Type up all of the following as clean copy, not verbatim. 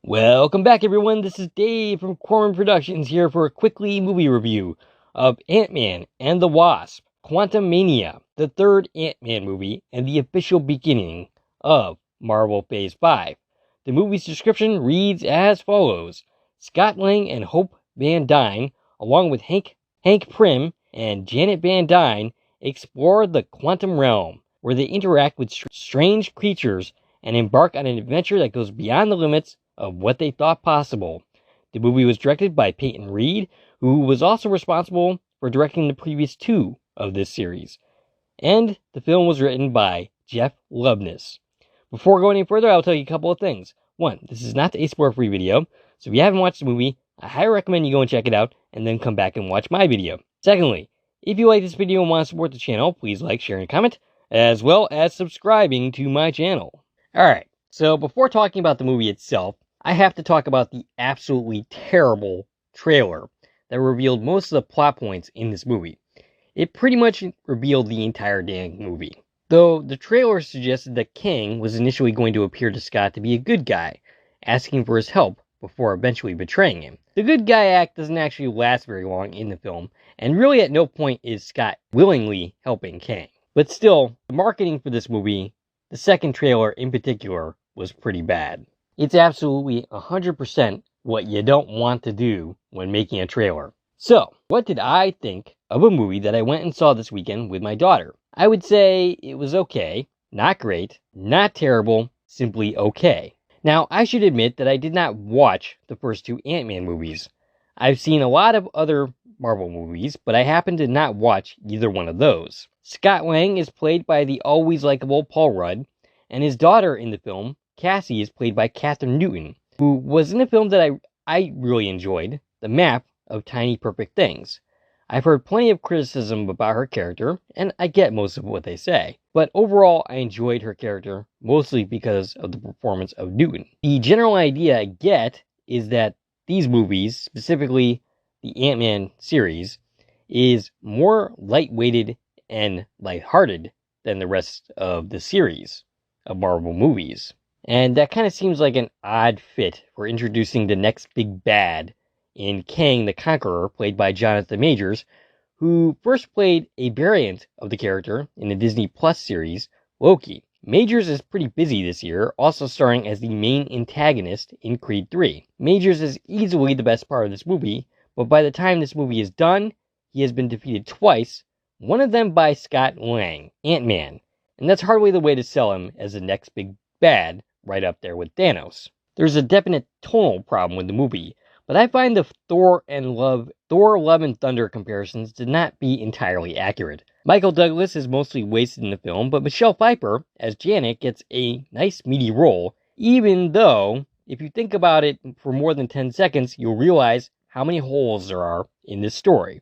Welcome back, everyone. This is Dave from Quantummania Productions here for a quickly movie review of Ant-Man and the Wasp: Quantummania, the third Ant-Man movie and the official beginning of Marvel Phase 5. The movie's description reads as follows. Scott Lang and Hope Van Dyne, along with Hank Pym and Janet Van Dyne, explore the quantum realm, where they interact with strange creatures and embark on an adventure that goes beyond the limits of what they thought possible. The movie was directed by Peyton Reed, who was also responsible for directing the previous two of this series. And the film was written by Jeff Loveness. Before going any further, I'll tell you a couple of things. One, this is not a spoiler-free video, so if you haven't watched the movie, I highly recommend you go and check it out, and then come back and watch my video. Secondly, if you like this video and want to support the channel, please like, share, and comment, as well as subscribing to my channel. Alright, so before talking about the movie itself, I have to talk about the absolutely terrible trailer that revealed most of the plot points in this movie. It pretty much revealed the entire dang movie. Though the trailer suggested that Kang was initially going to appear to Scott to be a good guy, asking for his help before eventually betraying him. The good guy act doesn't actually last very long in the film, and really at no point is Scott willingly helping Kang. But still, the marketing for this movie, the second trailer in particular, was pretty bad. It's absolutely 100% what you don't want to do when making a trailer. So, what did I think of a movie that I went and saw this weekend with my daughter? I would say it was okay, not great, not terrible, simply okay. Now, I should admit that I did not watch the first two Ant-Man movies. I've seen a lot of other Marvel movies, but I happen to not watch either one of those. Scott Lang is played by the always likable Paul Rudd, and his daughter in the film, Cassie, is played by Katherine Newton, who was in a film that I really enjoyed, The Map of Tiny Perfect Things. I've heard plenty of criticism about her character, and I get most of what they say. But overall, I enjoyed her character, mostly because of the performance of Newton. The general idea I get is that these movies, specifically the Ant-Man series, is more light-weighted and lighthearted than the rest of the series of Marvel movies. And that kind of seems like an odd fit for introducing the next big bad in Kang the Conqueror, played by Jonathan Majors, who first played a variant of the character in the Disney Plus series, Loki. Majors is pretty busy this year, also starring as the main antagonist in Creed 3. Majors is easily the best part of this movie, but by the time this movie is done, he has been defeated twice, one of them by Scott Lang, Ant-Man, and that's hardly the way to sell him as the next big bad, right up there with Thanos. There's a definite tonal problem with the movie, but I find the Thor, Love and Thunder comparisons to not be entirely accurate. Michael Douglas is mostly wasted in the film, but Michelle Pfeiffer, as Janet, gets a nice meaty role, even though, if you think about it for more than 10 seconds, you'll realize how many holes there are in this story.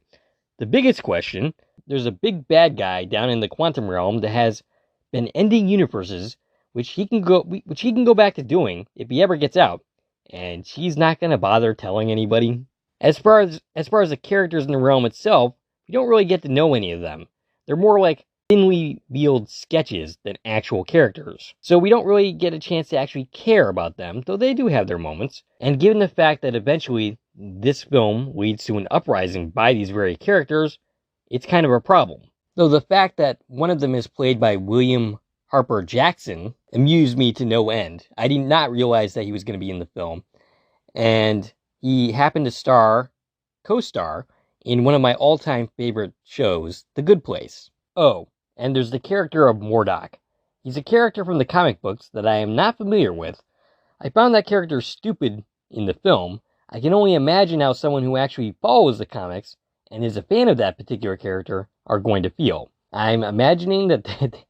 The biggest question, there's a big bad guy down in the quantum realm that has been ending universes, which he can go back to doing if he ever gets out, and she's not going to bother telling anybody. As far as the characters in the realm itself, we don't really get to know any of them. They're more like thinly veiled sketches than actual characters, so we don't really get a chance to actually care about them, though they do have their moments. And given the fact that eventually this film leads to an uprising by these very characters, it's kind of a problem. Though the fact that one of them is played by William Harper Jackson amused me to no end. I did not realize that he was going to be in the film, and he happened to co-star in one of my all-time favorite shows, The Good Place. Oh, and there's the character of MODOK. He's a character from the comic books that I am not familiar with. I found that character stupid in the film. I can only imagine how someone who actually follows the comics and is a fan of that particular character are going to feel. I'm imagining that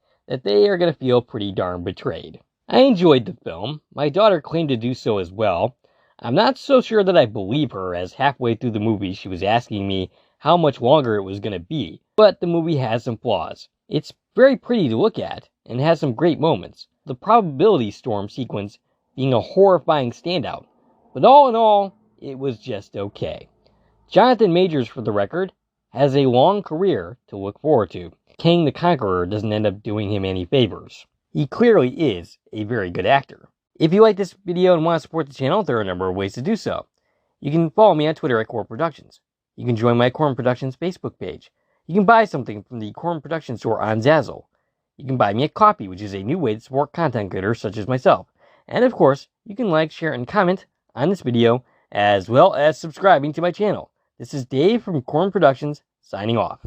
they are going to feel pretty darn betrayed. I enjoyed the film. My daughter claimed to do so as well. I'm not so sure that I believe her, as halfway through the movie she was asking me how much longer it was going to be. But the movie has some flaws. It's very pretty to look at, and has some great moments. The probability storm sequence being a horrifying standout. But all in all, it was just okay. Jonathan Majors, for the record, has a long career to look forward to. Kang the Conqueror doesn't end up doing him any favors. He clearly is a very good actor. If you like this video and want to support the channel, there are a number of ways to do so. You can follow me on Twitter at Quorum Productions. You can join my Quorum Productions Facebook page. You can buy something from the Quorum Productions store on Zazzle. You can buy me a coffee, which is a new way to support content creators such as myself. And of course, you can like, share, and comment on this video, as well as subscribing to my channel. This is Dave from Quorum Productions, signing off.